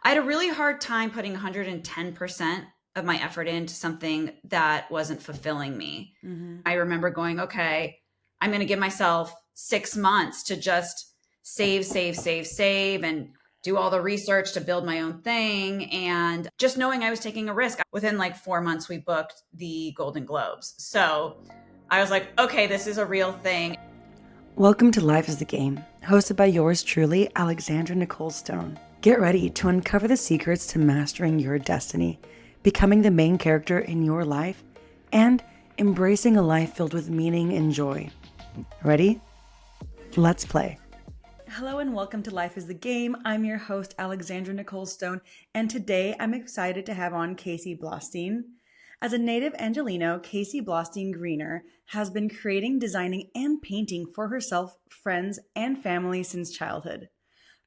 I had a really hard time putting 110% of my effort into something that wasn't fulfilling me. Mm-hmm. I remember going, okay, I'm going to give myself 6 months to just save, and do all the research to build my own thing. And just knowing I was taking a risk, within like 4 months, we booked the Golden Globes. So I was like, okay, this is a real thing. Welcome to Life is the Game, hosted by yours truly, Alexandra Nicole Stone. Get ready to uncover the secrets to mastering your destiny, becoming the main character in your life, and embracing a life filled with meaning and joy. Ready? Let's play. Hello and welcome to Life is the Game. I'm your host, Alexandra Nicole Stone, and today I'm excited to have on Kasey Blaustein. As a native Angelino, Kasey Blaustein Greener has been creating, designing, and painting for herself, friends, and family since childhood.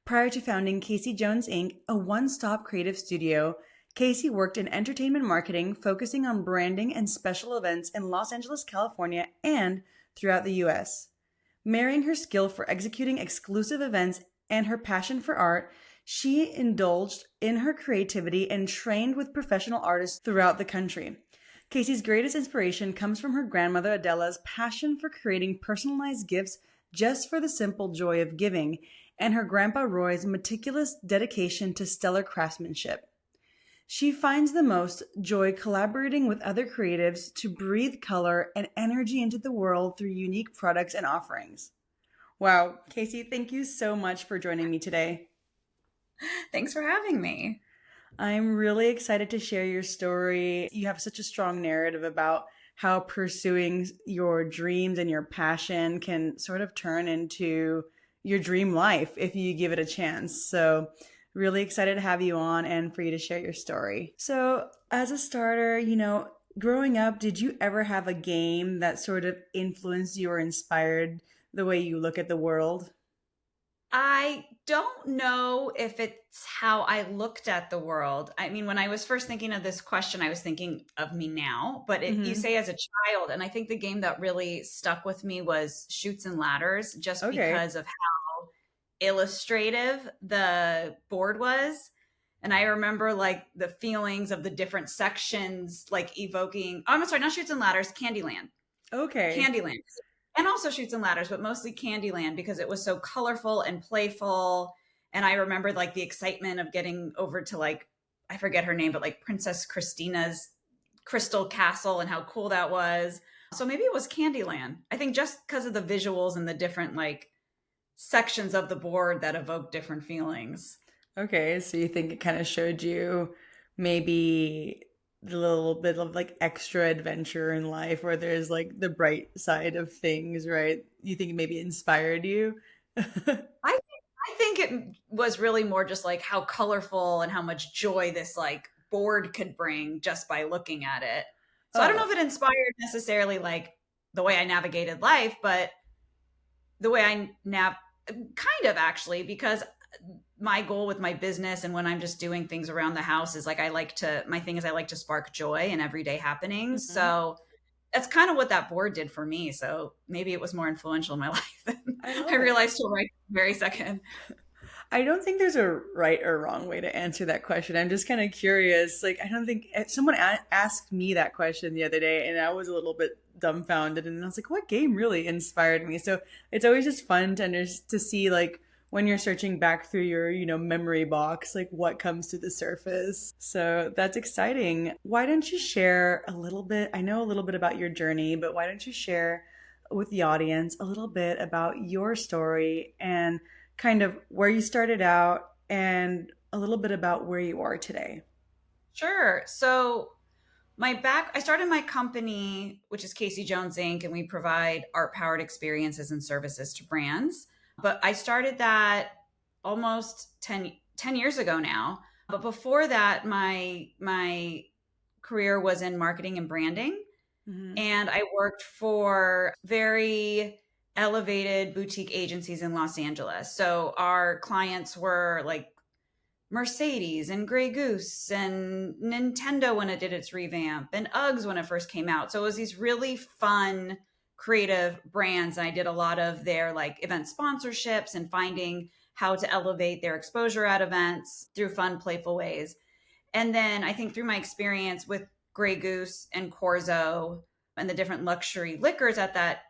Prior to founding Kasey Jones Inc., a one-stop creative studio, Kasey worked in entertainment marketing, focusing on branding and special events in Los Angeles, California, and throughout the U.S. Marrying her skill for executing exclusive events and her passion for art, she indulged in her creativity and trained with professional artists throughout the country. Kasey's greatest inspiration comes from her grandmother Adela's passion for creating personalized gifts just for the simple joy of giving, and her grandpa Roy's meticulous dedication to stellar craftsmanship. She finds the most joy collaborating with other creatives to breathe color and energy into the world through unique products and offerings. Wow, Kasey, thank you so much for joining me today. Thanks for having me. I'm really excited to share your story. You have such a strong narrative about how pursuing your dreams and your passion can sort of turn into your dream life if you give it a chance. So, really excited to have you on and for you to share your story. So, as a starter, growing up, did you ever have a game that sort of influenced you or inspired the way you look at the world? I don't know if it's how I looked at the world. I mean, when I was first thinking of this question, I was thinking of me now, but you Mm-hmm. say as a child, and I think the game that really stuck with me was Shoots and Ladders, just Okay. because of how illustrative the board was. And I remember like the feelings of the different sections, like evoking, oh, I'm sorry, not Shoots and Ladders, Candyland. Okay. Candyland. And also Shoots and Ladders, but mostly Candyland because it was so colorful and playful. And I remember like the excitement of getting over to like, I forget her name, but like Princess Christina's crystal castle and how cool that was. So maybe it was Candyland. I think just because of the visuals and the different like sections of the board that evoke different feelings. Okay, so you think it kind of showed you maybe the little bit of like extra adventure in life where there's like the bright side of things, right? You think it maybe inspired you? I I think it was really more just like how colorful and how much joy this like board could bring just by looking at it. So I don't know Oh, if it inspired necessarily like the way I navigated life, but the way I kind of actually, because my goal with my business and when I'm just doing things around the house is like my thing is I like to spark joy in everyday happenings. mhm. So that's kind of what that board did for me. So maybe it was more influential in my life than I I love it. realized till right very second. I don't think there's a right or wrong way to answer that question. I'm just kind of curious. Like, I don't think someone asked me that question the other day, and I was a little bit dumbfounded. And I was like, "What game really inspired me?" So it's always just fun to see like when you're searching back through your memory box, like what comes to the surface. So that's exciting. Why don't you share a little bit? I know a little bit about your journey, but why don't you share with the audience a little bit about your story and kind of where you started out and a little bit about where you are today. Sure. So I started my company, which is Kasey Jones Inc., and we provide art powered experiences and services to brands. But I started that almost 10 years ago now. But before that, my career was in marketing and branding. Mm-hmm. And I worked for very elevated boutique agencies in Los Angeles. So our clients were like Mercedes and Grey Goose and Nintendo when it did its revamp and Uggs when it first came out. So it was these really fun, creative brands. And I did a lot of their like event sponsorships and finding how to elevate their exposure at events through fun, playful ways. And then I think through my experience with Grey Goose and Corzo and the different luxury liquors at that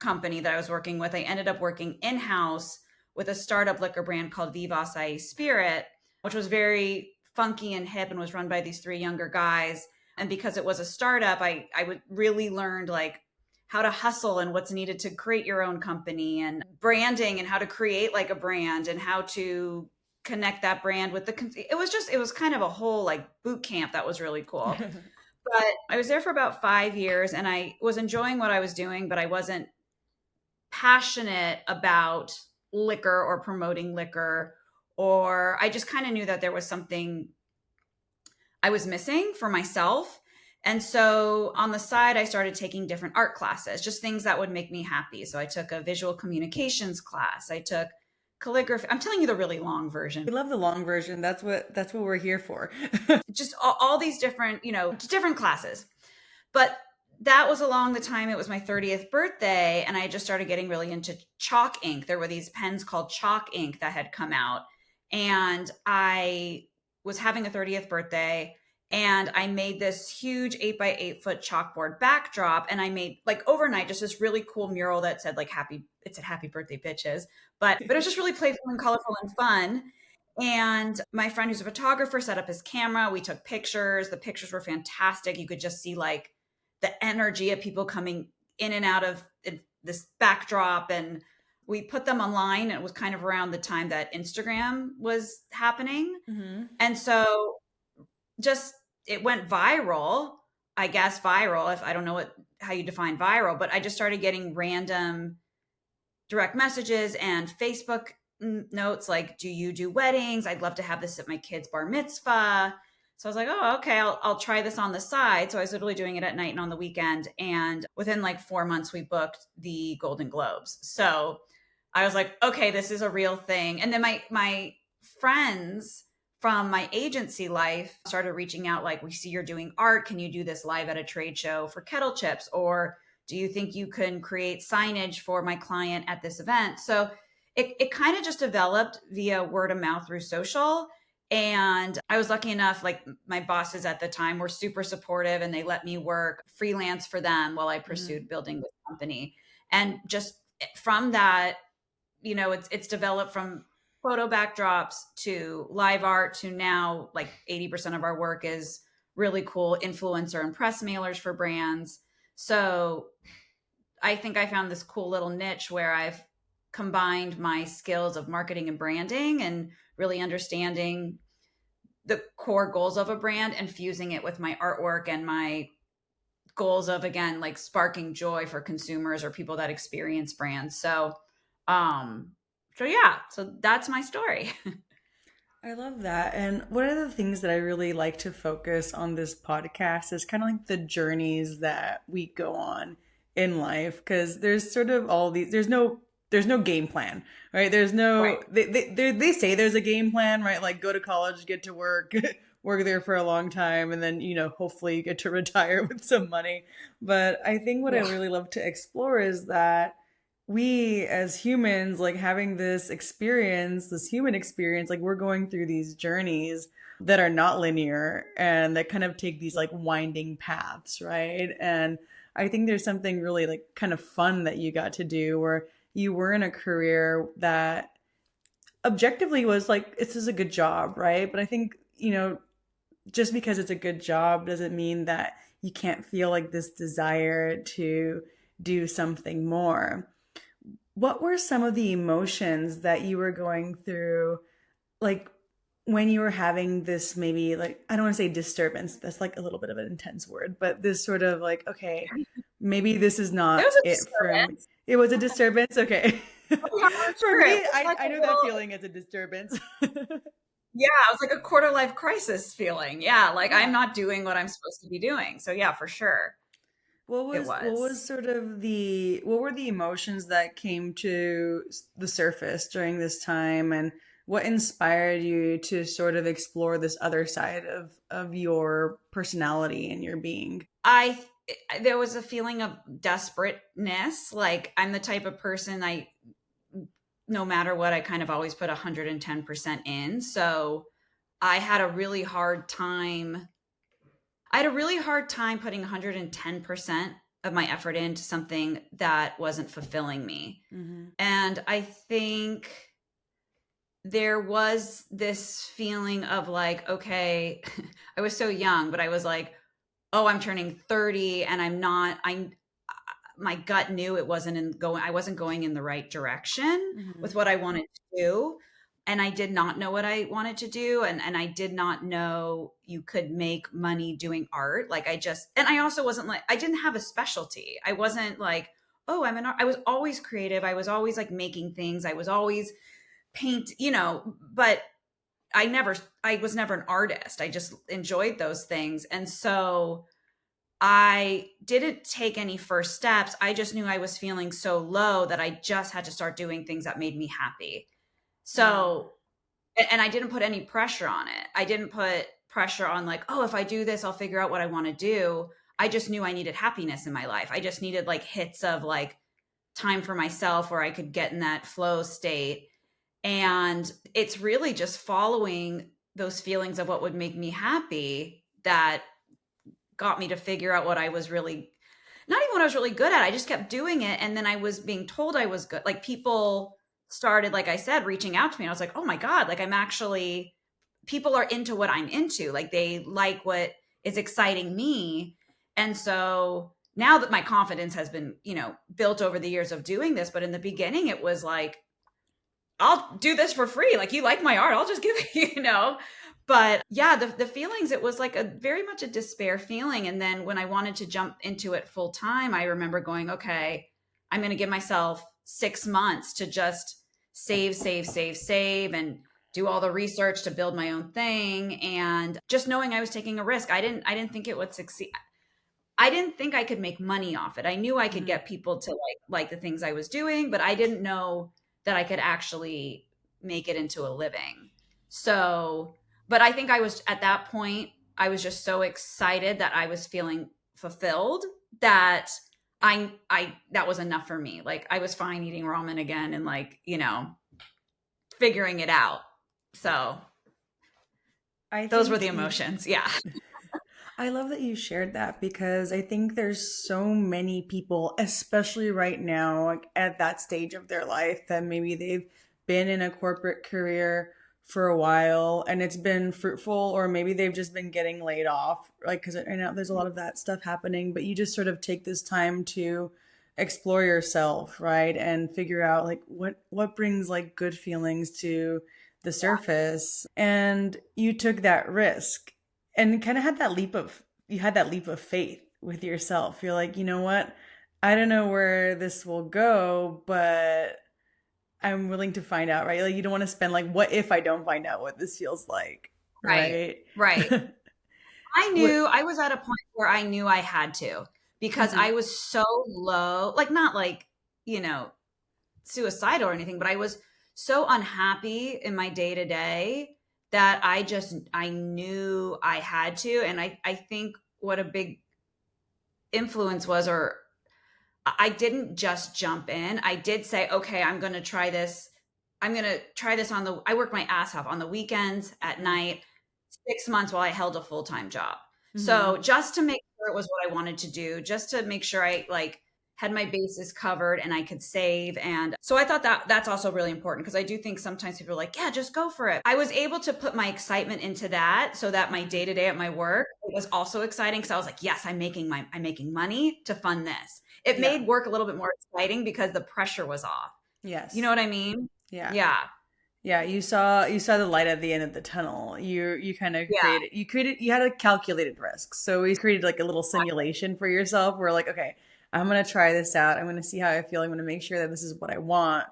company that I was working with, I ended up working in-house with a startup liquor brand called Viva Acai Spirit, which was very funky and hip and was run by these three younger guys. And because it was a startup, I would really learned like how to hustle and what's needed to create your own company and branding and how to create like a brand and how to connect that brand with it was kind of a whole like boot camp that was really cool. But I was there for about 5 years and I was enjoying what I was doing, but I wasn't passionate about liquor or promoting liquor, or I just kind of knew that there was something I was missing for myself. And so on the side, I started taking different art classes, just things that would make me happy. So I took a visual communications class. I took calligraphy. I'm telling you the really long version. We love the long version. That's what we're here for. Just all these different, different classes. But that was along the time it was my 30th birthday, and I just started getting really into chalk ink. There were these pens called chalk ink that had come out, and I was having a 30th birthday, and I made this huge 8 by 8 foot chalkboard backdrop, and I made like overnight just this really cool mural that said like happy birthday bitches, but it was just really playful and colorful and fun. And my friend who's a photographer set up his camera. We took pictures. The pictures were fantastic. You could just see like the energy of people coming in and out of this backdrop. And we put them online. And it was kind of around the time that Instagram was happening. Mm-hmm. And so just it went viral, I guess viral, if I don't know how you define viral, but I just started getting random direct messages and Facebook notes like, do you do weddings? I'd love to have this at my kid's bar mitzvah. So I was like, oh, okay, I'll try this on the side. So I was literally doing it at night and on the weekend. And within like 4 months, we booked the Golden Globes. So I was like, okay, this is a real thing. And then my friends from my agency life started reaching out like, we see you're doing art. Can you do this live at a trade show for kettle chips? Or do you think you can create signage for my client at this event? So it kind of just developed via word of mouth through social. And I was lucky enough, like my bosses at the time were super supportive and they let me work freelance for them while I pursued building this company. And just from that, it's developed from photo backdrops to live art to now like 80% of our work is really cool influencer and press mailers for brands. So I think I found this cool little niche where I've combined my skills of marketing and branding and really understanding the core goals of a brand and fusing it with my artwork and my goals of, again, like sparking joy for consumers or people that experience brands. So that's my story. I love that. And one of the things that I really like to focus on this podcast is kind of like the journeys that we go on in life, because there's sort of all these, there's no game plan, right? There's no, right. They say there's a game plan, right? Like go to college, get to work, work there for a long time, and then, hopefully you get to retire with some money. But I think what I really love to explore is that we as humans, like having this human experience, like we're going through these journeys that are not linear and that kind of take these like winding paths, right? And I think there's something really like kind of fun that you got to do where you were in a career that objectively was like, this is a good job, right? But I think, just because it's a good job doesn't mean that you can't feel like this desire to do something more. What were some of the emotions that you were going through, like when you were having this, maybe like, I don't want to say disturbance, that's like a little bit of an intense word, but this sort of like, okay, maybe this is not it for me. It was a disturbance. Okay. For me, I know that feeling as a disturbance. Yeah, it was like a quarter life crisis feeling. Yeah, like I'm not doing what I'm supposed to be doing. So yeah, for sure. What was sort of what were the emotions that came to the surface during this time, and what inspired you to sort of explore this other side of your personality and your being? There was a feeling of desperateness. Like I'm the type of person no matter what, I kind of always put 110% in. So I had a really hard time. I had a really hard time putting 110% of my effort into something that wasn't fulfilling me. Mm-hmm. And I think there was this feeling of like, okay, I was so young, but I was like, oh, I'm turning 30 and my gut knew I wasn't going in the right direction Mm-hmm. with what I wanted to do. And I did not know what I wanted to do. And I did not know you could make money doing art. Like and I also wasn't like, I didn't have a specialty. I wasn't like, oh, I was always creative. I was always like making things. I was always but I was never an artist. I just enjoyed those things. And so I didn't take any first steps. I just knew I was feeling so low that I just had to start doing things that made me happy. So, and I didn't put any pressure on it. I didn't put pressure on like, oh, if I do this, I'll figure out what I want to do. I just knew I needed happiness in my life. I just needed like hits of like time for myself where I could get in that flow state. And it's really just following those feelings of what would make me happy that got me to figure out what I was really, not even what I was really good at. I just kept doing it. And then I was being told I was good. Like people started, like I said, reaching out to me. And I was like, oh my God, like people are into what I'm into. Like they like what is exciting me. And so now that my confidence has been, built over the years of doing this, but in the beginning it was like, I'll do this for free. Like you like my art, I'll just give it, But yeah, the feelings, it was like a very much a despair feeling. And then when I wanted to jump into it full time, I remember going, okay, I'm going to give myself 6 months to just save and do all the research to build my own thing. And just knowing I was taking a risk, I didn't think it would succeed. I didn't think I could make money off it. I knew I could get people to like the things I was doing, but I didn't know that I could actually make it into a living. So, but I think I was at that point, I was just so excited that I was feeling fulfilled that that was enough for me. Like I was fine eating ramen again and like, figuring it out. So those were the emotions. Yeah. I love that you shared that because I think there's so many people, especially right now, like at that stage of their life, that maybe they've been in a corporate career for a while and it's been fruitful, or maybe they've just been getting laid off, like because right now there's a lot of that stuff happening. But you just sort of take this time to explore yourself, right, and figure out like what brings like good feelings to the surface, and you took that risk and kind of had that leap of faith with yourself. You're like, you know what? I don't know where this will go, but I'm willing to find out, right? Like you don't want to spend like, what if I don't find out what this feels like, right? Right. I was at a point where I knew I had to, because I was so low, like not like, suicidal or anything, but I was so unhappy in my day to day that I knew I had to. And I think what a big influence was, or I didn't just jump in. I did say, okay, I'm going to try this. I'm going to try this I worked my ass off on the weekends, at night, 6 months while I held a full-time job. So just to make sure it was what I wanted to do, just to make sure I had my bases covered and I could save. And so I thought that that's also really important, because I do think sometimes people are like, yeah, just go for it. I was able to put my excitement into that so that my day-to-day at my work, it was also exciting, because I was like, yes, I'm making money to fund this. It made work a little bit more exciting because the pressure was off. Yes. You know what I mean? Yeah. Yeah. Yeah, you saw the light at the end of the tunnel. You kind of you had a calculated risk. So we created like a little simulation for yourself where like, okay, I'm going to try this out. I'm going to see how I feel. I'm going to make sure that this is what I want.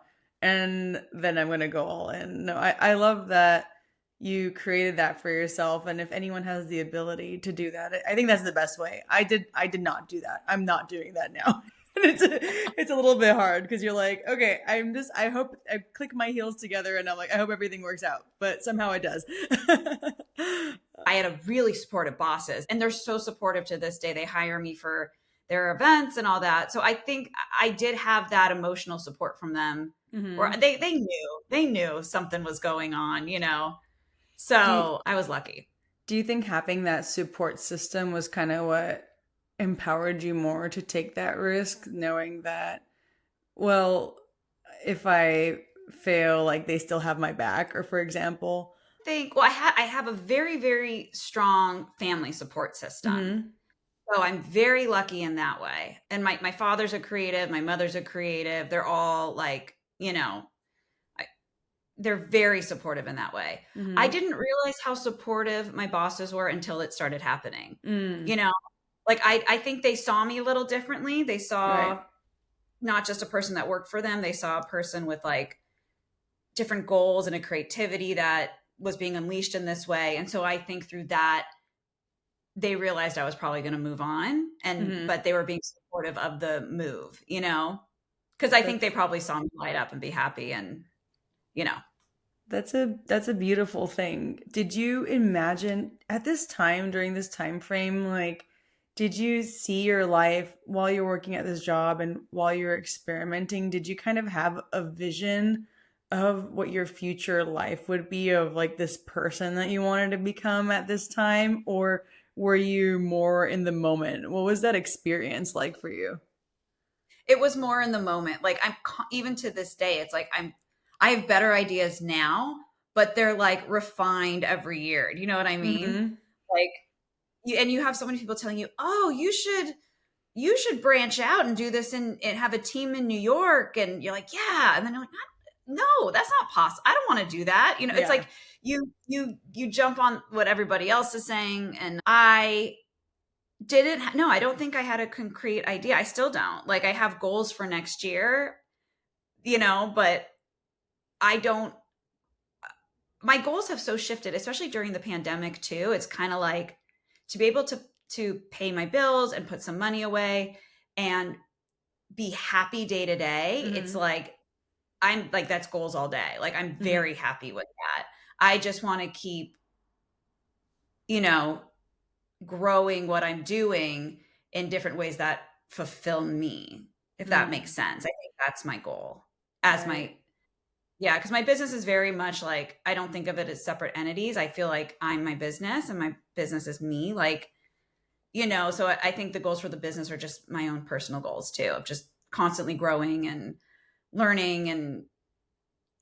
And then I'm going to go all in. No, I love that you created that for yourself. And if anyone has the ability to do that, I think that's the best way. I did not do that. I'm not doing that now. It's a little bit hard because you're like, okay, I hope I click my heels together and I'm like, I hope everything works out, but somehow it does. I had a really supportive bosses, and they're so supportive to this day. They hire me for their events and all that. So I think I did have that emotional support from them, or Mm-hmm. they knew something was going on, you know. Do you, So I was lucky. do you think having that support system was kind of what empowered you more to take that risk, knowing that, well, if I fail, like they still have my back, or for example? Think well, I have a very, very strong family support system. Mm-hmm. So I'm very lucky in that way. And my father's a creative, my mother's a creative. They're all like, you know, I, they're very supportive in that way. I Mm-hmm. didn't realize how supportive my bosses were until it started happening. Mm. You know, like I think they saw me a little differently. They Right. saw not just a person that worked for them, they saw a person with like different goals and a creativity that was being unleashed in this way. And so I think through that, they realized I was probably going to move on, and Mm-hmm. but they were being supportive of the move, you know, because I think they That's probably saw me light up and be happy, and you know, that's a beautiful thing. Did you imagine at this time, during this time frame, like did you see your life while you're working at this job and while you're experimenting, did you kind of have a vision of what your future life would be, of like this person that you wanted to become at this time, or were you more in the moment? What was that experience like for you? it was more in the moment. Like even to this day, it's like I have better ideas now, but they're like refined every year. Do you know what I mean? Mm-hmm. Like you have so many people telling you, oh, you should branch out and do this and have a team in New York. And you're like, yeah. And then you're like, no, that's not possible. I don't want to do that. You know, it's Yeah. like you jump on what everybody else is saying. And I didn't, no, I don't think I had a concrete idea. I still don't. Like I have goals for next year, you know, but I don't, my goals have so shifted, especially during the pandemic too. It's kind of like to be able to pay my bills and put some money away and be happy day to day. It's Mm-hmm. like I'm like that's goals all day. Like I'm Mm-hmm. very happy with that. I just want to keep, you know, growing what I'm doing in different ways that fulfill me, if that makes Mm. sense. I think that's my goal as my Right. yeah, because my business is very much like I don't think of it as separate entities. I feel like I'm my business and my business is me. Like, you know, so I think the goals for the business are just my own personal goals too, of just constantly growing and learning and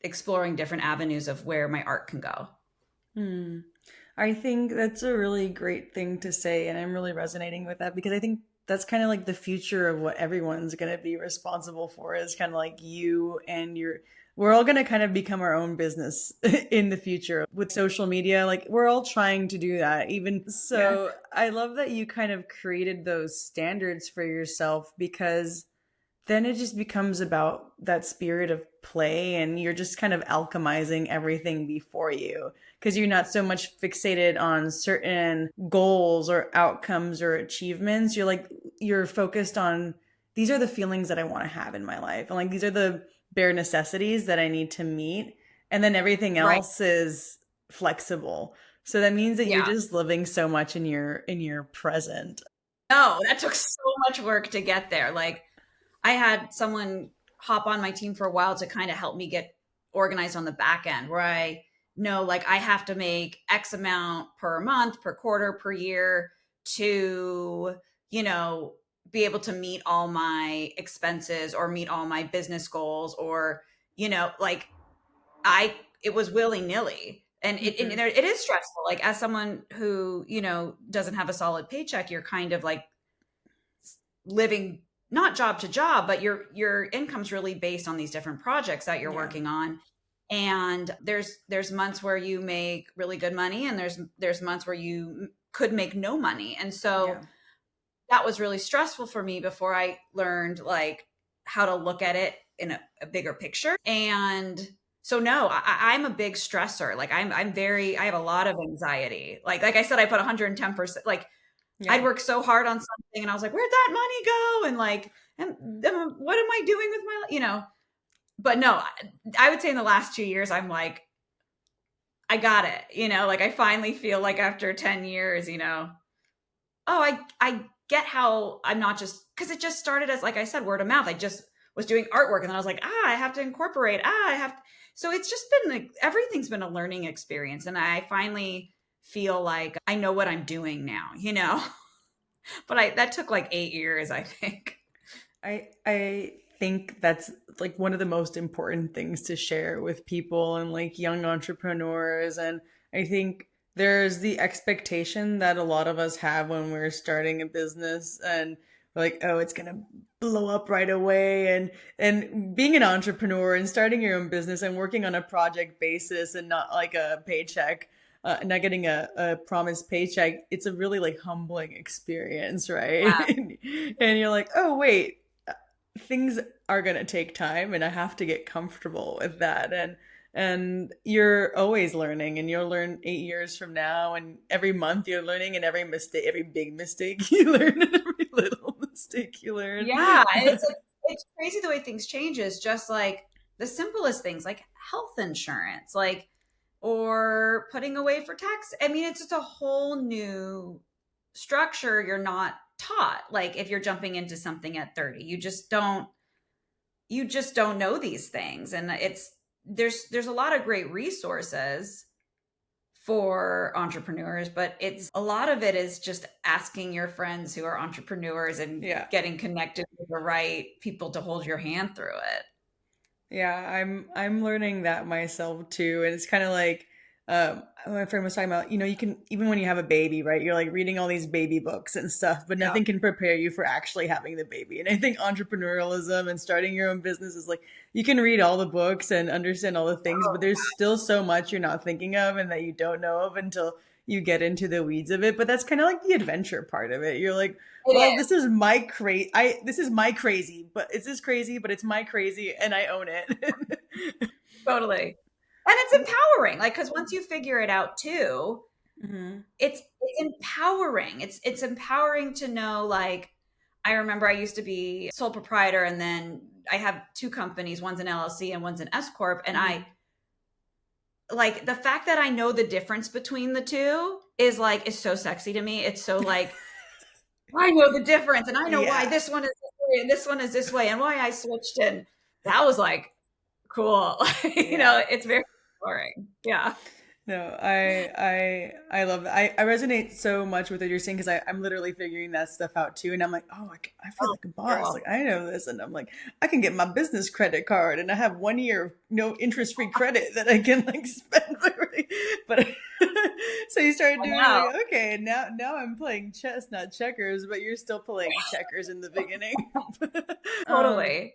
exploring different avenues of where my art can go. Hmm. I think that's a really great thing to say, and I'm really resonating with that because I think that's kind of like the future of what everyone's going to be responsible for, is kind of like you and your, we're all going to kind of become our own business in the future with social media. Like we're all trying to do that. Even Yeah. so, I love that you kind of created those standards for yourself, because then it just becomes about that spirit of play, and you're just kind of alchemizing everything before you, because you're not so much fixated on certain goals or outcomes or achievements. You're like, you're focused on, these are the feelings that I want to have in my life, and like these are the bare necessities that I need to meet, and then everything Right. else is flexible. So that means that you're Yeah. just living so much in your present. No, that took so much work to get there. Like I had someone hop on my team for a while to kind of help me get organized on the back end where I know like I have to make X amount per month, per quarter, per year to, you know, be able to meet all my expenses or meet all my business goals or, you know, like it was willy nilly. And Hmm. it is stressful. Like as someone who, you know, doesn't have a solid paycheck, you're kind of like living not job to job, but your income's really based on these different projects that you're Yeah. working on. And there's months where you make really good money, and there's months where you could make no money. And so Yeah. that was really stressful for me before I learned like how to look at it in a bigger picture. And so no, I'm a big stressor. Like I'm very I have a lot of anxiety. Like I said, I put 110%. Like I'd Yeah. worked so hard on something and I was like, where'd that money go? And like, and what am I doing with my, you know, but no, I would say in the last 2 years, I'm like, I got it, you know, like I finally feel like after 10 years, you know, oh, I get how I'm not just, because it just started as, like I said, word of mouth. I just was doing artwork, and then I was like, I have to incorporate, I have to. So it's just been like, everything's been a learning experience. And I finally feel like I know what I'm doing now, but that took like 8 years, I think. I think that's like one of the most important things to share with people and like young entrepreneurs. And I think there's the expectation that a lot of us have when we're starting a business, and we're like, oh, it's gonna blow up right away. And being an entrepreneur and starting your own business and working on a project basis and not like a paycheck, not getting a promised paycheck, it's a really like humbling experience, right? Yeah. And you're like, oh wait, things are going to take time and I have to get comfortable with that. And you're always learning, and you'll learn 8 years from now, and every month you're learning, and every mistake, every big mistake you learn, and every little mistake you learn. Yeah. It's crazy the way things change, is just like the simplest things like health insurance, like, or putting away for tax. I mean, it's just a whole new structure you're not taught. Like if you're jumping into something at 30, you just don't know these things. And there's a lot of great resources for entrepreneurs, but it's a lot of it is just asking your friends who are entrepreneurs and Yeah. getting connected with the right people to hold your hand through it. Yeah, I'm learning that myself too. And it's kind of like my friend was talking about, you can, even when you have a baby, right? You're like reading all these baby books and stuff, but Yeah. nothing can prepare you for actually having the baby. And I think entrepreneurialism and starting your own business is like, you can read all the books and understand all the things, but there's still so much you're not thinking of and that you don't know of until you get into the weeds of it. But that's kind of like the adventure part of it. You're like, It well, is. this is my crazy, but it's this crazy, but it's my crazy and I own it. Totally. And it's empowering, like, because once you figure it out too, Hmm. it's empowering. It's empowering to know, like, I remember I used to be sole proprietor, and then I have two companies, one's an LLC and one's an S corp, and Hmm. I like the fact that I know the difference between the two is so sexy to me. It's so like, I know the difference, and I know why Yeah. this one is this way and this one is this way, and why I switched. And that was like cool. Yeah. It's very empowering. Yeah. No, I love that. I resonate so much with what you're saying, because I'm literally figuring that stuff out too. And I'm like, oh, I feel Oh, like a boss. girl. Like I know this, and I'm like, I can get my business credit card, and I have 1 year of no interest free credit that I can like spend. But so you started I doing know. like, okay, now I'm playing chess, not checkers, but you're still playing checkers in the beginning. um, Totally.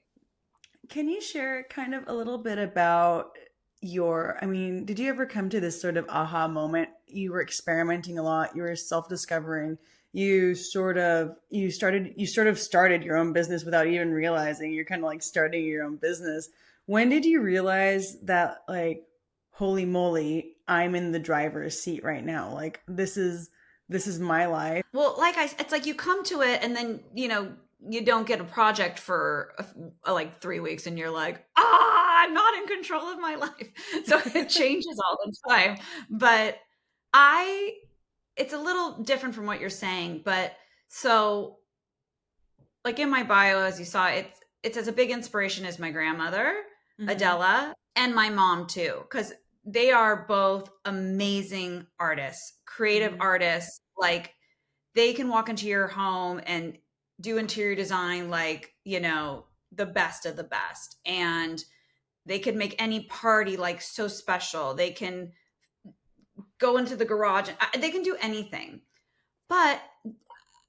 can you share kind of a little bit about I mean, did you ever come to this sort of aha moment? You were experimenting a lot, you were self-discovering, you sort of started your own business without even realizing you're kind of like starting your own business. When did you realize that, like, holy moly, I'm in the driver's seat right now? Like this is my life. Well, it's like you come to it, and then, you don't get a project for like 3 weeks, and you're like, I'm not in control of my life. So it changes all the time. But I, it's a little different from what you're saying. But so, like in my bio, as you saw, it's as a big inspiration as my grandmother, Hmm. Adela, and my mom too, because they are both amazing artists, creative Hmm. artists. Like they can walk into your home and do interior design like, the best of the best. And they could make any party like so special. They can go into the garage and they can do anything. But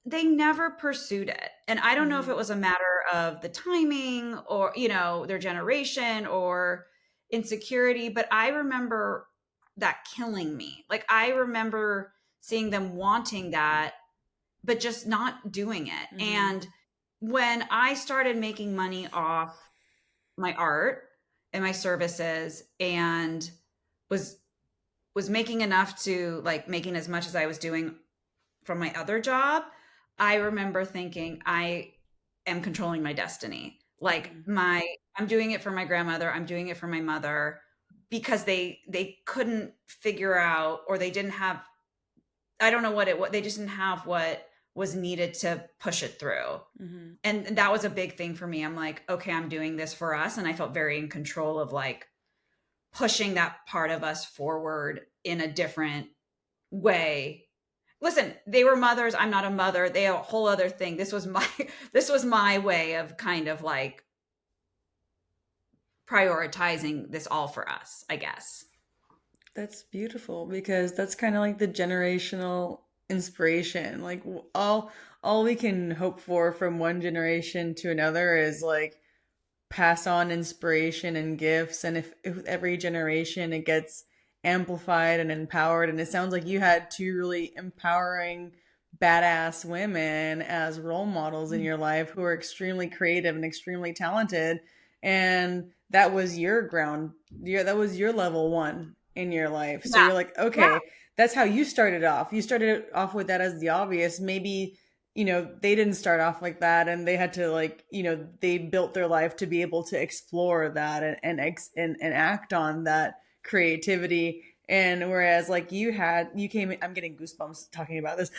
they never pursued it. And I don't know if Hmm. it was a matter of the timing or, their generation or insecurity, but I remember that killing me. Like I remember seeing them wanting that, but just not doing it. Hmm. And when I started making money off my art and my services, and was making enough to like making as much as I was doing from my other job, I remember thinking I am controlling my destiny. Like I'm doing it for my grandmother, I'm doing it for my mother, because they couldn't figure out, or they didn't have, I don't know what it was, they just didn't have what was needed to push it through. Mm-hmm. And that was a big thing for me. I'm like, okay, I'm doing this for us. And I felt very in control of like pushing that part of us forward in a different way. Listen, they were mothers. I'm not a mother. They have a whole other thing. This was my way of kind of like prioritizing this all for us, I guess. That's beautiful because that's kind of like the generational inspiration. Like all we can hope for from one generation to another is like pass on inspiration and gifts, and if every generation it gets amplified and empowered, and it sounds like you had two really empowering badass women as role models in your life who are extremely creative and extremely talented, and that was your that was your level one in your life. So Yeah. you're like, Yeah. okay, that's how you started off. You started off with that as the obvious. Maybe, they didn't start off like that, and they had to, like, they built their life to be able to explore that and act on that creativity. And whereas like you came in, I'm getting goosebumps talking about this.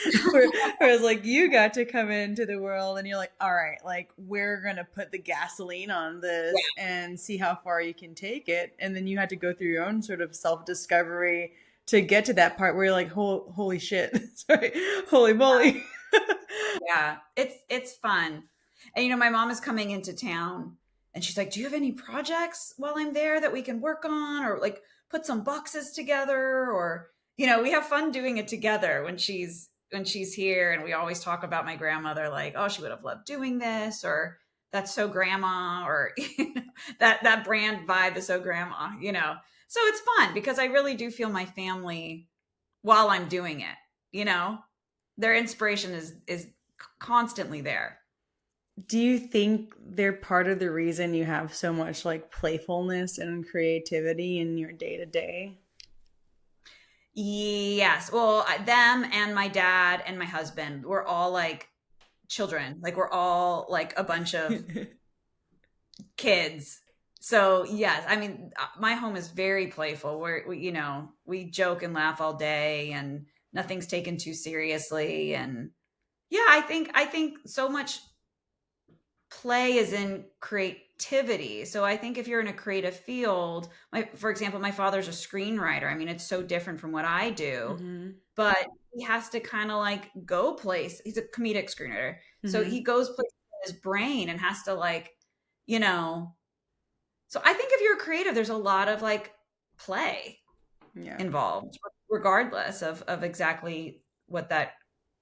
Whereas like you got to come into the world and you're like, all right, like we're going to put the gasoline on this and see how far you can take it. And then you had to go through your own sort of self-discovery to get to that part where you're like, holy shit, sorry, holy moly. Yeah, it's fun. And my mom is coming into town and she's like, "Do you have any projects while I'm there that we can work on, or like put some boxes together, or we have fun doing it together when she's here." And we always talk about my grandmother, like, "Oh, she would have loved doing this," or "That's so grandma," or that brand vibe is so grandma. So it's fun because I really do feel my family while I'm doing it. Their inspiration is constantly there. Do you think they're part of the reason you have so much like playfulness and creativity in your day to day? Yes. Well, them and my dad and my husband, we're all like children. Like we're all like a bunch of kids. So yes, I mean, my home is very playful. We joke and laugh all day, and nothing's taken too seriously. And yeah, I think so much play is in creativity. So I think if you're in a creative field, for example, my father's a screenwriter. I mean, it's so different from what I do, Mm-hmm. but he has to kind of like go place. He's a comedic screenwriter. So Mm-hmm. he goes places in his brain and has to like, you know, so I think if you're creative, there's a lot of like play Yeah. involved, regardless of exactly what that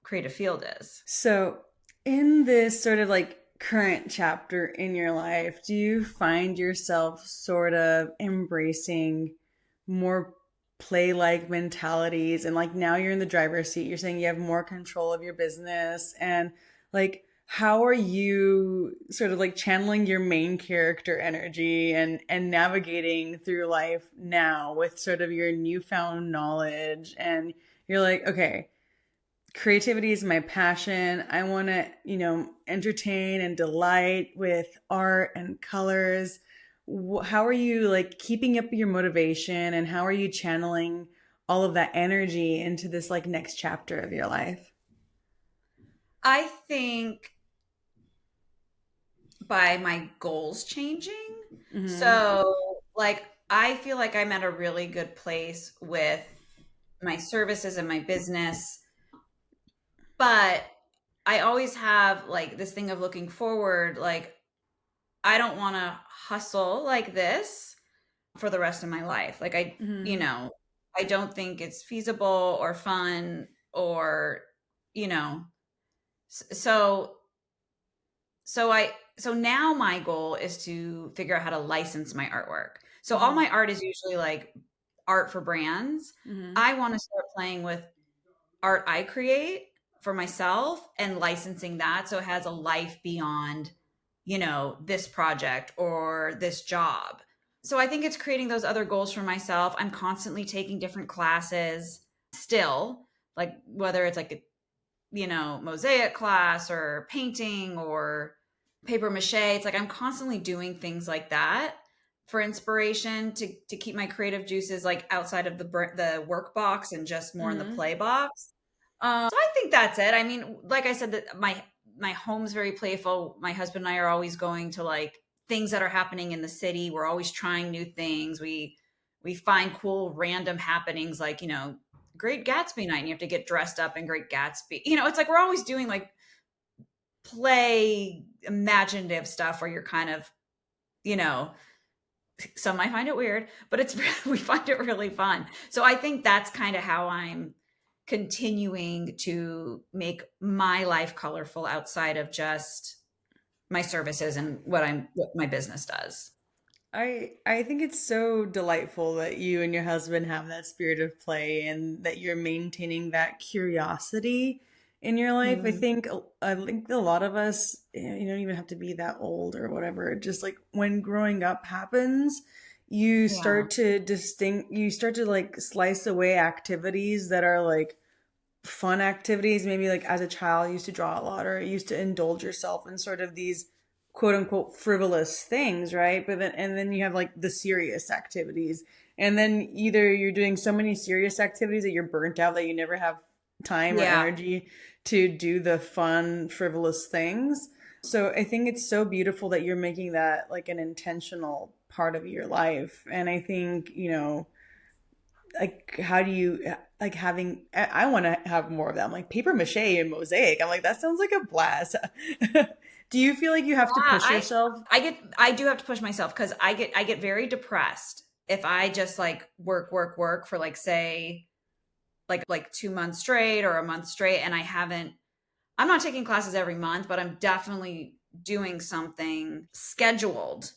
creative field is. So, in this sort of like current chapter in your life, do you find yourself sort of embracing more play like mentalities? And like now you're in the driver's seat, you're saying you have more control of your business. And like, how are you sort of like channeling your main character energy and navigating through life now with sort of your newfound knowledge? And you're like, okay, creativity is my passion. I want to, entertain and delight with art and colors. How are you like keeping up your motivation, and how are you channeling all of that energy into this like next chapter of your life? I think by my goals changing. Mm-hmm. So, like, I feel like I'm at a really good place with my services and my business, but I always have like this thing of looking forward. Like, I don't want to hustle like this for the rest of my life. Like, Mm-hmm. I don't think it's feasible or fun or, you know, so so now my goal is to figure out how to license my artwork. So all Mm-hmm. my art is usually like art for brands. Mm-hmm. I want to start playing with art I create for myself and licensing that so it has a life beyond, this project or this job. So I think it's creating those other goals for myself. I'm constantly taking different classes still, like whether it's like a mosaic class or painting or paper mache. It's like I'm constantly doing things like that for inspiration to keep my creative juices like outside of the work box and just more in the Mm-hmm. play box. So I think that's it. I mean, like I said, that my home's very playful. My husband and I are always going to like things that are happening in the city. We're always trying new things. We find cool random happenings like, Great Gatsby night and you have to get dressed up in Great Gatsby. It's like we're always doing like play imaginative stuff where you're kind of, you know, some might find it weird, but it's we find it really fun. So I think that's kind of how I'm continuing to make my life colorful outside of just my services and what my business does. I think it's so delightful that you and your husband have that spirit of play and that you're maintaining that curiosity in your life. Mm, I think a lot of us, you don't even have to be that old or whatever. Just like when growing up happens, yeah. you start to like slice away activities that are like fun activities. Maybe like as a child, you used to draw a lot or you used to indulge yourself in sort of these quote unquote frivolous things, right? And then you have like the serious activities. And then either you're doing so many serious activities that you're burnt out that you never have time or Yeah. energy to do the fun, frivolous things. So I think it's so beautiful that you're making that like an intentional part of your life. And I think, like how do you like having I want to have more of them like paper mache and mosaic. I'm like that sounds like a blast. Do you feel like you have to Yeah, push yourself? I do have to push myself because I get very depressed if I just like work for like say like 2 months straight or a month straight and I'm not taking classes every month, but I'm definitely doing something scheduled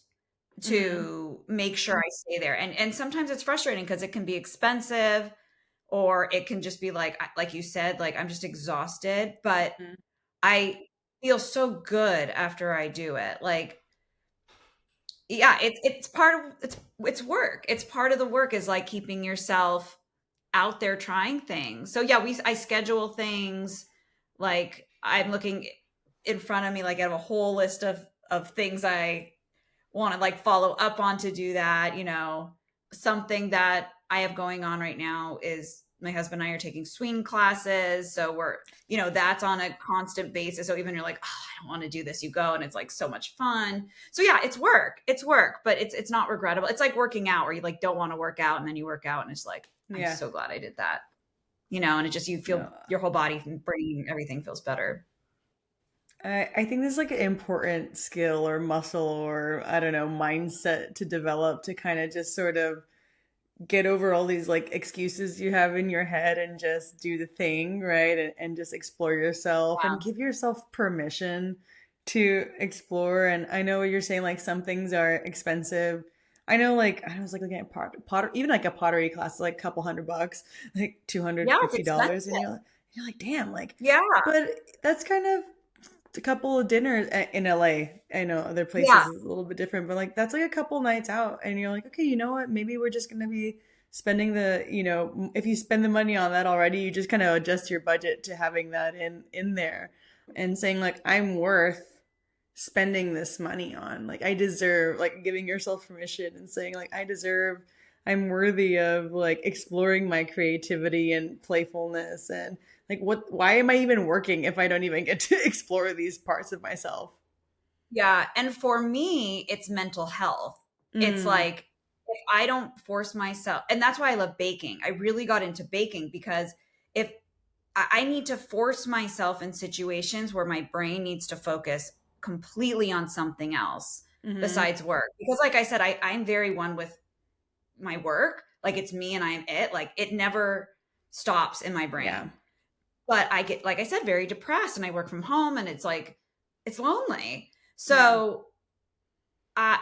Mm-hmm. to make sure I stay there. And sometimes it's frustrating because it can be expensive or it can just be like you said, like I'm just exhausted, but I feel so good after I do it. Like, yeah, it's part of it's work. It's part of the work is like keeping yourself out there trying things. So yeah, I schedule things like I'm looking in front of me like I have a whole list of things I want to like follow up on to do that. Something that I have going on right now is my husband and I are taking swing classes. So that's on a constant basis. So even you're like, oh, I don't want to do this, you go and it's like so much fun. So yeah, it's work. It's work, but it's not regrettable. It's like working out where you like don't want to work out and then you work out and it's like, I'm Yeah. so glad I did that. And it just you feel No. your whole body and brain, everything feels better. I think this is like an important skill or muscle or I don't know mindset to develop to kind of just sort of get over all these like excuses you have in your head and just do the thing, right? And just explore yourself and Yeah. give yourself permission to explore. And I know what you're saying, like some things are expensive. I know, like I was like looking at potter, even like a pottery class, is, like a couple $100, like two hundred Yeah, it's fifty expensive. dollars, and you're like, damn, like, Yeah. but that's kind of a couple of dinners in LA. I know other places Yeah. is a little bit different, but like that's like a couple nights out, and you're like, okay, you know what? Maybe we're just gonna be spending if you spend the money on that already, you just kind of adjust your budget to having that in there, and saying like, I'm worth spending this money on. Like I deserve, like giving yourself permission and saying like, I'm worthy of like exploring my creativity and playfulness and like why am I even working if I don't even get to explore these parts of myself? Yeah, and for me, it's mental health. It's Mm, like if I don't force myself, and that's why I love baking. I really got into baking because if I need to force myself in situations where my brain needs to focus completely on something else mm-hmm. besides work. Because like I said, I'm very one with my work. Like it's me and I'm it. Like it never stops in my Yeah. brain. But I get, like I said, very depressed and I work from home and it's like, it's lonely. Yeah. So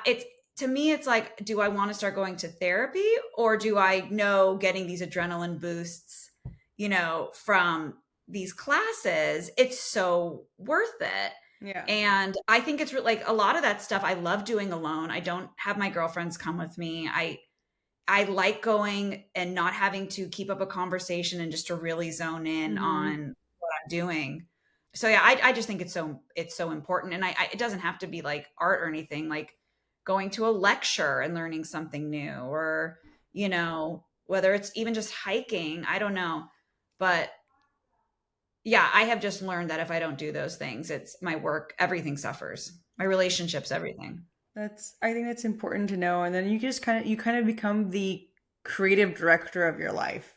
it's to me, it's like, do I want to start going to therapy or do I know getting these adrenaline boosts, from these classes, it's so worth it. Yeah. And I think it's like a lot of that stuff I love doing alone. I don't have my girlfriends come with me. I like going and not having to keep up a conversation and just to really zone in Mm-hmm. on what I'm doing. So yeah, I just think it's so important. And it doesn't have to be like art or anything, like going to a lecture and learning something new or, whether it's even just hiking, I don't know. But yeah, I have just learned that if I don't do those things, it's my work, everything suffers. My relationships, everything. I think that's important to know. And then you kind of become the creative director of your life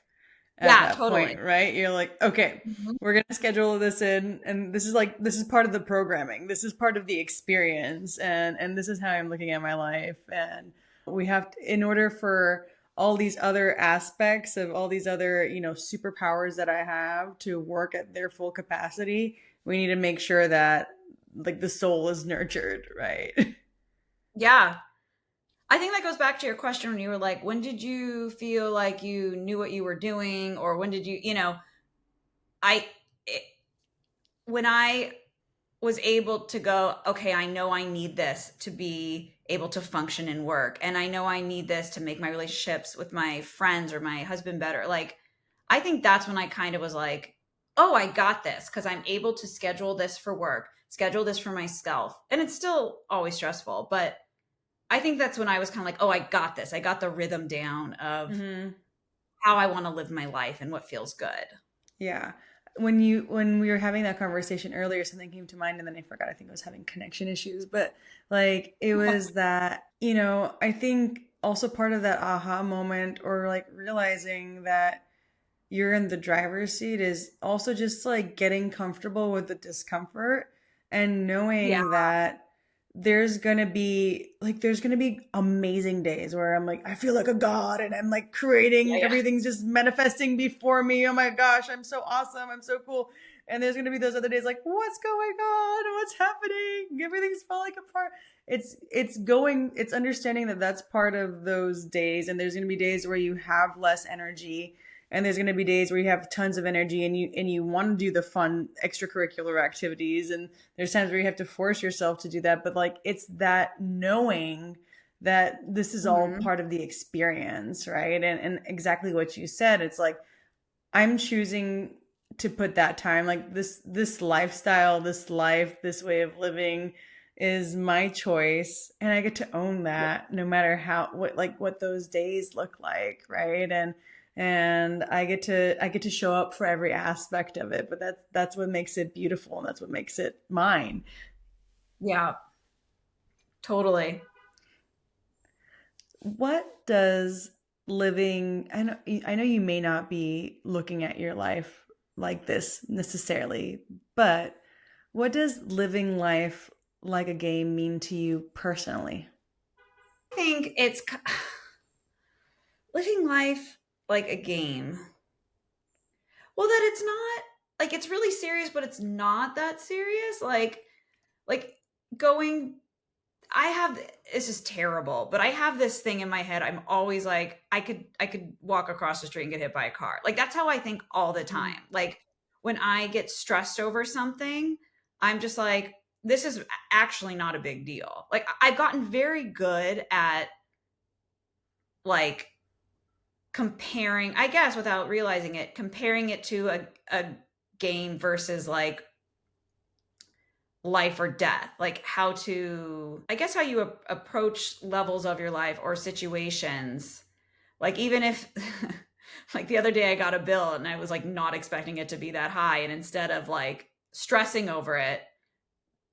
at Yeah, that totally. point, right? You're like, okay, Mhm. we're going to schedule this in, and this is part of the programming. This is part of the experience, and this is how I'm looking at my life. And we have to, in order for all these other aspects of all these other, superpowers that I have to work at their full capacity, we need to make sure that like the soul is nurtured, right? Yeah. I think that goes back to your question when you were like, when did you feel like you knew what you were doing? Or when did I, it, when I was able to go, okay, I know I need this to be able to function in work. And I know I need this to make my relationships with my friends or my husband better. Like, I think that's when I kind of was like, oh, I got this because I'm able to schedule this for work, schedule this for myself. And it's still always stressful, but I think that's when I was kind of like, oh, I got this. I got the rhythm down of Hmm. how I want to live my life and what feels good. Yeah. When we were having that conversation earlier, something came to mind and then I forgot. I think I was having connection issues, but like it was that, I think also part of that aha moment or like realizing that you're in the driver's seat is also just like getting comfortable with the discomfort and Yeah. knowing that there's gonna be amazing days where I'm like I feel like a god and I'm like Yeah. creating Yeah. everything's just manifesting before me. Oh my gosh, I'm so awesome, I'm so cool. And there's gonna be those other days like what's going on, what's happening, everything's falling apart. It's understanding that that's part of those days, and there's gonna be days where you have less energy, and there's going to be days where you have tons of energy and you want to do the fun extracurricular activities, and there's times where you have to force yourself to do that, but like it's that knowing that this is all Mhm. part of the experience, right? And exactly what you said, it's like I'm choosing to put that time, like this lifestyle, this life, this way of living is my choice, and I get to own that no matter what those days look like, right? And I get to show up for every aspect of it, but that's what makes it beautiful, and that's what makes it mine. Yeah, totally. What does living I know you may not be looking at your life like this necessarily, but what does living life like a game mean to you personally? I think it's living life like a game. Well, that it's not like it's really serious, but it's not that serious. Like going I have this is terrible, but I have this thing in my head. I'm always like, I could walk across the street and get hit by a car. Like that's how I think all the Mm. time. Like when I get stressed over something, I'm just like, this is actually not a big deal. Like I've gotten very good at like comparing, I guess without realizing it, comparing it to a game versus like life or death, like how to, I guess, how you approach levels of your life or situations. Like, even if, like the other day, I got a bill and I was like not expecting it to be that high. And instead of like stressing over it,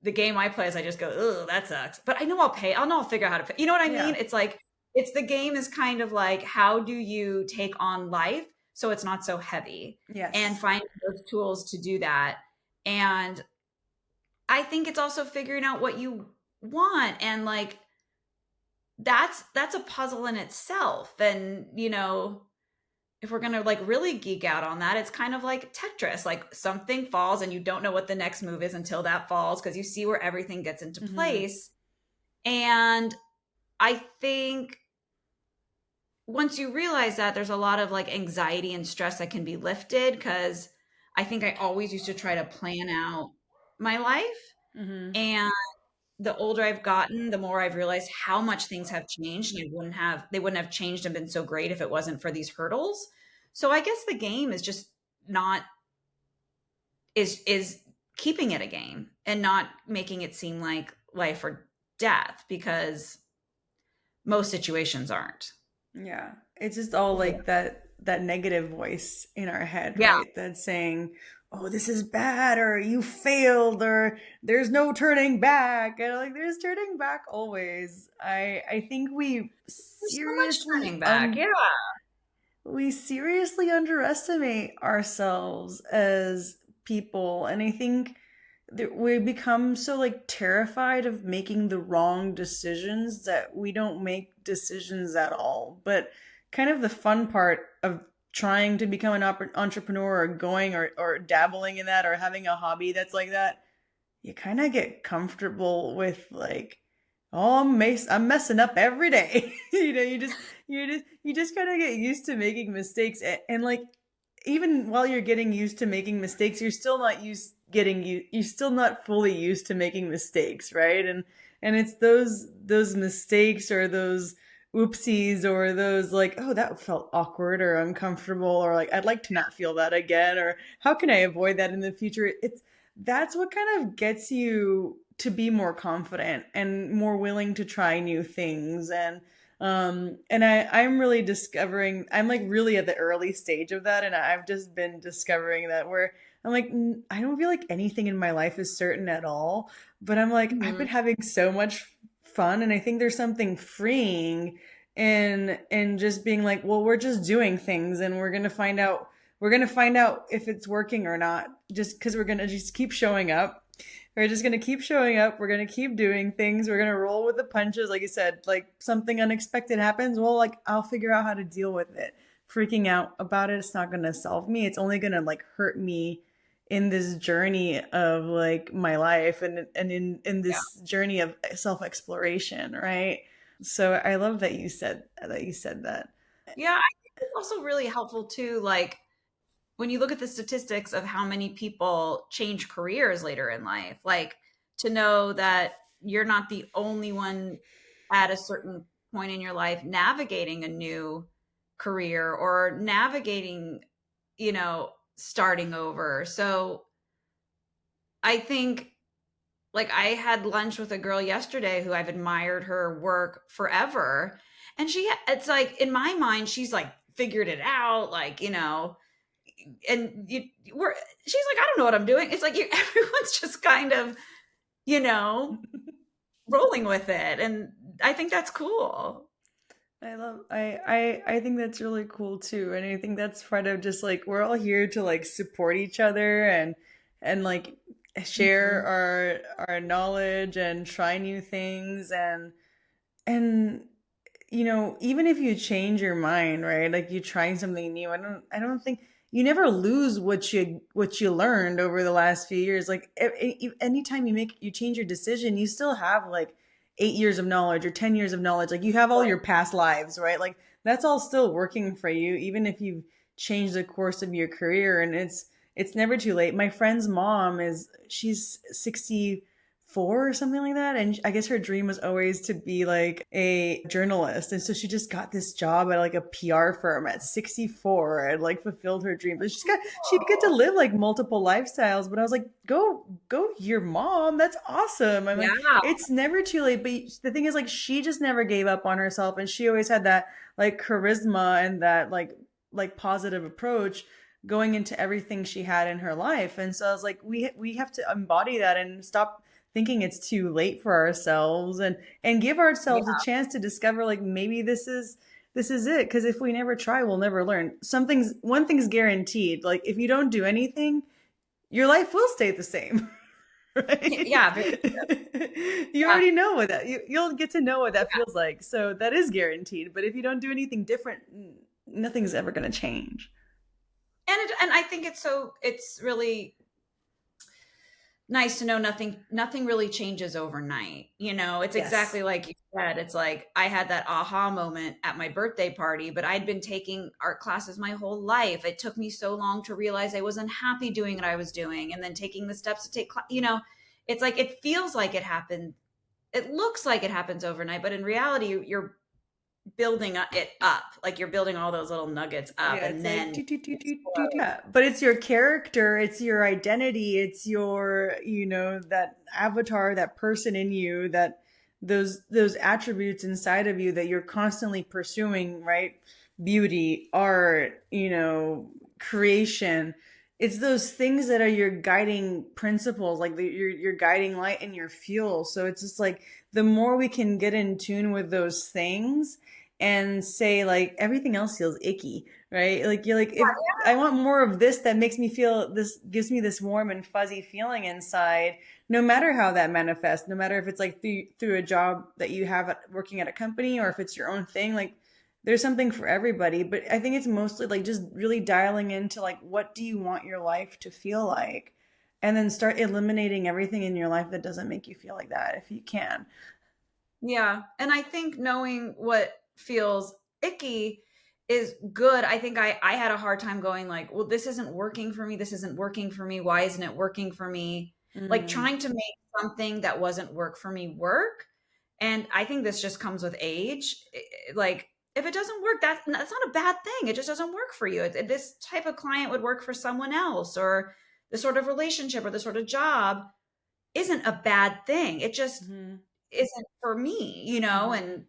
the game I play is I just go, oh, that sucks. But I know I'll pay. I'll figure out how to pay. You know what I mean? Yeah. It's like, it's the game is kind of like, how do you take on life so it's not so heavy and Yes. find those tools to do that. And I think it's also figuring out what you want, and like that's a puzzle in itself. And if we're going to like really geek out on that, it's kind of like Tetris. Like something falls and you don't know what the next move is until that falls because you see where everything gets into Hmm. place. And I think once you realize that, there's a lot of like anxiety and stress that can be lifted, because I think I always used to try to plan out my life. Hmm. And the older I've gotten, the more I've realized how much things have changed, and they wouldn't have changed and been so great if it wasn't for these hurdles. So I guess the game is just not is keeping it a game and not making it seem like life or death, because most situations aren't. Yeah. It's just all Yeah. like that negative voice in our head, Yeah. right? That's saying, oh, this is bad, or you failed, or there's no turning back. And like, there's turning back always. I think There's so much turning back. Yeah. we seriously underestimate ourselves as people. And I think that we become so like terrified of making the wrong decisions that we don't make decisions at all. But kind of the fun part of trying to become an entrepreneur, or going, or dabbling in that, or having a hobby that's like that, you kind of get comfortable with like, oh, I'm messing up every day. You just kind of get used to making mistakes, and like, even while you're getting used to making mistakes, you're still not fully used to making mistakes, right? And it's those mistakes, or those oopsies, or those like, oh, that felt awkward or uncomfortable, or like, I'd like to not feel that again, or how can I avoid that in the future? That's what kind of gets you to be more confident and more willing to try new things. I'm really discovering, I'm like really at the early stage of that, and I've just been discovering that, where I'm like, I don't feel like anything in my life is certain at all, but I'm like, I've been Mhm. having so much fun, and I think there's something freeing in just being like, well, we're just doing things, and we're gonna find out if it's working or not, just because we're gonna just keep showing up. We're just gonna keep showing up. We're gonna keep doing things. We're gonna roll with the punches. Like you said, like something unexpected happens. Well, like, I'll figure out how to deal with it. Freaking out about it, it's not gonna solve me. It's only gonna like hurt me in this journey of like my life, and in Yeah. this journey of self exploration, right? So I love that you said that. Yeah. I think it's also really helpful too. Like when you look at the statistics of how many people change careers later in life, like to know that you're not the only one at a certain point in your life navigating a new career or navigating, starting over. So I think like I had lunch with a girl yesterday who I've admired her work forever. And it's like in my mind, she's like figured it out, like, and she's like, I don't know what I'm doing. It's like everyone's just kind of, you know, rolling with it. And I think that's cool. I think that's really cool too. And I think that's part of just like, we're all here to like support each other, and like share Mhm. our knowledge and try new things, and even if you change your mind, right? Like, you trying something new, I don't think you never lose what you learned over the last few years. Like, anytime you change your decision, you still have like 8 years of knowledge or 10 years of knowledge. Like, you have all your past lives, right? Like, that's all still working for you, even if you've changed the course of your career. And it's never too late. My friend's mom she's 64 or something like that, and I guess her dream was always to be like a journalist, and so she just got this job at like a PR firm at 64, and like fulfilled her dream. But she'd get to Oh, live like multiple lifestyles. But I was like, go your mom, that's awesome. I'm like, yeah. it's never too late. But the thing is, like, she just never gave up on herself, and she always had that like charisma, and that like positive approach going into everything she had in her life. And so I was like, we have to embody that, and stop thinking it's too late for ourselves, and give ourselves a Yeah. chance to discover, like, maybe this is it. Because if we never try, we'll never learn. One thing's guaranteed: like, if you don't do anything, your life will stay the same. Right? Yeah. You Yeah. already know what you'll get to know what that feels like, so that is guaranteed. But if you don't do anything different, nothing's ever going to change. And I think it's really nice to know nothing really changes overnight. It's Yes. exactly like you said. It's like I had that aha moment at my birthday party, but I'd been taking art classes my whole life. It took me so long to realize I wasn't happy doing what I was doing, and then taking the steps to it's like it feels like it happened. It looks like it happens overnight, but in reality, you're building it up. Like you're building all those little nuggets up, Yeah, and it's like then toot, toot, toot, it's toot, toot, toot. Yeah, but it's your character, it's your identity, it's your, that avatar, that person in you, that those attributes inside of you that you're constantly pursuing, right? Beauty, art, creation. it's those things that are your guiding principles, like your guiding light and your fuel. So it's just like the more we can get in tune with those things and say like everything else feels icky, right? Like you're like, if I want more of this that makes me feel this, gives me this warm and fuzzy feeling inside, no matter how that manifests, no matter if it's like through a job that you have working at a company or if it's your own thing, like there's something for everybody. But I think it's mostly like just really dialing into like, what do you want your life to feel like? And then start eliminating everything in your life that doesn't make you feel like that if you can. Yeah. And I think knowing what feels icky is good. I think I had a hard time going like, well, this isn't working for me. This isn't working for me. Why isn't it working for me? Like Mm, trying to make something that wasn't work for me work. And I think this just comes with age. Like if it doesn't work, that's not a bad thing. It just doesn't work for you. This type of client would work for someone else, or this sort of relationship or this sort of job isn't a bad thing. It just mhm, isn't for me, mhm. and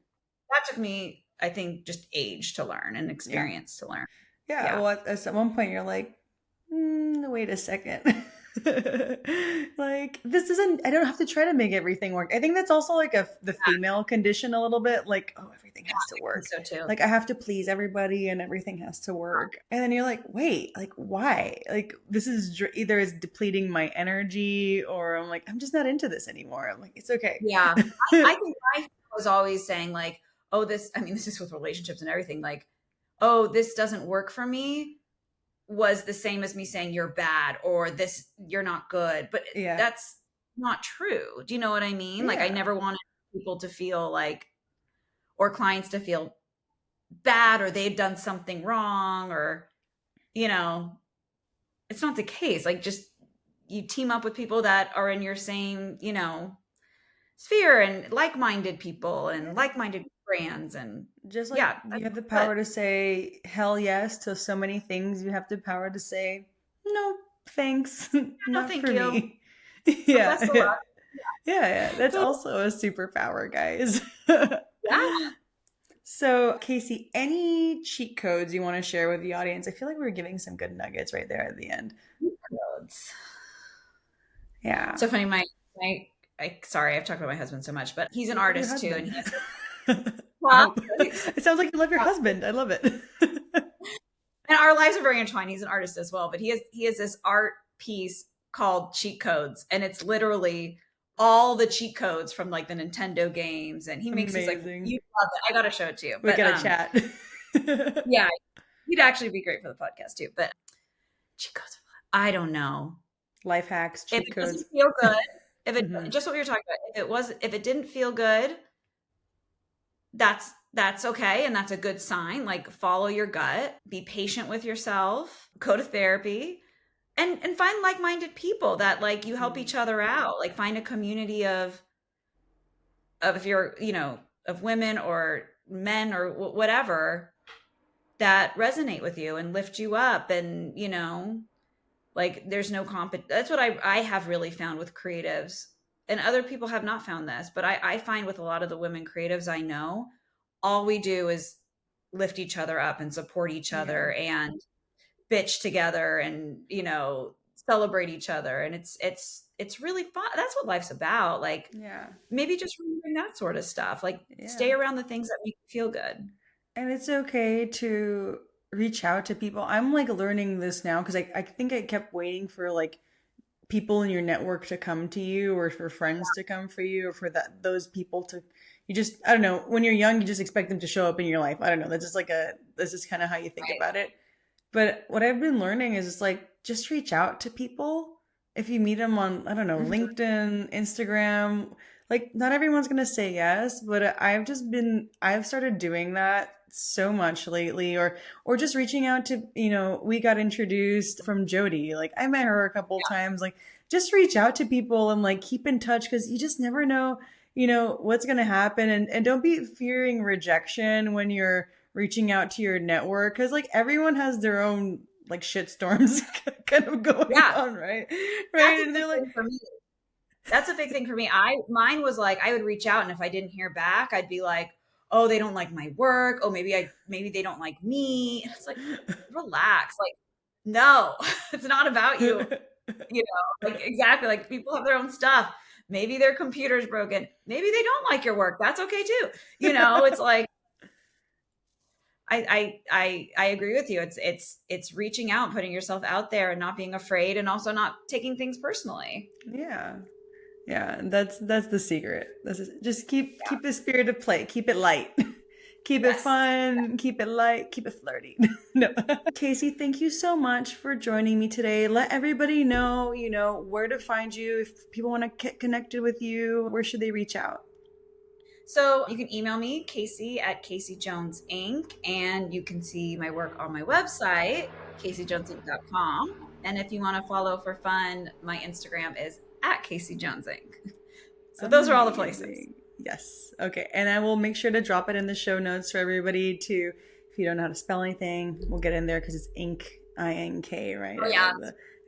that took me, I think, just age to learn and Yeah. experience to learn. Yeah. Yeah. Well, at one point you're like, wait a second. Like this isn't, I don't have to try to make everything work. I think that's also like the female condition a little bit, like, oh, everything has to I think work. so too. Like I have to please everybody and everything has to work. And then you're like, wait, like why? Like this is either is depleting my energy or I'm like, I'm just not into this anymore. I'm like, it's okay. Yeah. I think I was always saying like, oh, this is with relationships and everything, like, oh, this doesn't work for me was the same as me saying you're bad or this, you're not good. But Yeah. that's not true. Do you know what I mean? Like I Yeah. never wanted people to feel like, or clients to feel bad or they'd done something wrong, or, you know, it's not the case. Like just you team up with people that are in your same, sphere, and like-minded people and Yeah. like-minded brands, and Just like yeah, you have the that's power to say hell yes to so many things, you have the power to say no, thanks, no not thank for you. me. Yeah, Best of yeah, luck. yeah. That's also a superpower, guys. Yeah. So, Kasey, any cheat codes you want to share with the audience? I feel like we were giving some good nuggets right there at the end. Codes. Yeah. So funny. Sorry, I've talked about my husband so much, but he's an You love your artist too, and husband. he has I Huh? hope. It sounds like you love your husband. I love it. And our lives are very entwined. He's an artist as well, but he has this art piece called Cheat Codes, and it's literally all the cheat codes from like the Nintendo games, and he makes these like, Amazing. you love it. I gotta show it to you. We But gotta chat. yeah, he'd actually be great for the podcast too. But cheat codes, I don't know. Life hacks, If cheat it doesn't codes. feel good, if it Hmm. just what we were talking about, if it didn't feel good, that's okay, and that's a good sign. Like follow your gut, be patient with yourself, go to therapy, and find like-minded people that like you help Hmm. each other out. Like find a community of if you're, of women or men or whatever that resonate with you and lift you up, and like there's no that's what I have really found with creatives, and other people have not found this, but I find with a lot of the women creatives I know, all we do is lift each other up and support each Yeah. other and bitch together, and celebrate each other, and it's really fun. That's what life's about. Like Yeah. maybe just remembering that sort of stuff, like Yeah. stay around the things that make you feel good. And it's okay to reach out to people. I'm like learning this now because I think I kept waiting for like people in your network to come to you or for friends to come for you or for those people to, you just, I don't know, when you're young you just expect them to show up in your life. I don't know, that's just kind of how you think Right. about it. But what I've been learning is it's like just reach out to people. If you meet them on, I don't know, Mhm. LinkedIn, Instagram, like not everyone's going to say yes, but I've started doing that so much lately, or just reaching out to, we got introduced from Jody. Like I met her a couple times. Like just reach out to people and like keep in touch because you just never know, what's going to happen. And don't be fearing rejection when you're reaching out to your network because like everyone has their own like shit storms kind of going Yeah, on, right? that's Right. a And big they're like, thing for me. That's a big thing for me. Mine was like I would reach out, and if I didn't hear back, I'd be like, "Oh, they don't like my work. Oh, maybe they don't like me." And it's like, relax. Like No, it's not about you. You know, like exactly, like people have their own stuff. Maybe their computer's broken. Maybe they don't like your work. That's okay too. You know, it's like I agree with you. It's reaching out, putting yourself out there and not being afraid and also not taking things personally. Yeah. Yeah, that's the secret. Just keep Yeah. keep the spirit of play. Keep it light. Keep it Yes. fun, keep it light, keep it flirty. No. Kasey, thank you so much for joining me today. Let everybody know, where to find you. If people want to get connected with you, where should they reach out? So you can email me, Kasey at Kasey Jones Inc. And you can see my work on my website, KaseyJonesInc.com. And if you want to follow for fun, my Instagram is at Kasey Jones Inc. So those are all the places. Amazing. Yes. Okay. And I will make sure to drop it in the show notes for everybody to, if you don't know how to spell anything, we'll get in there because it's ink, I-N-K, right? Oh, yeah.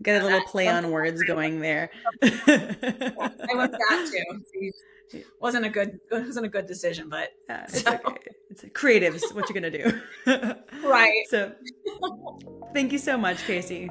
Get a little play on words going there. I went that too. It wasn't a good decision, but it's okay. It's creatives. What you're gonna do, right? So, thank you so much, Kasey.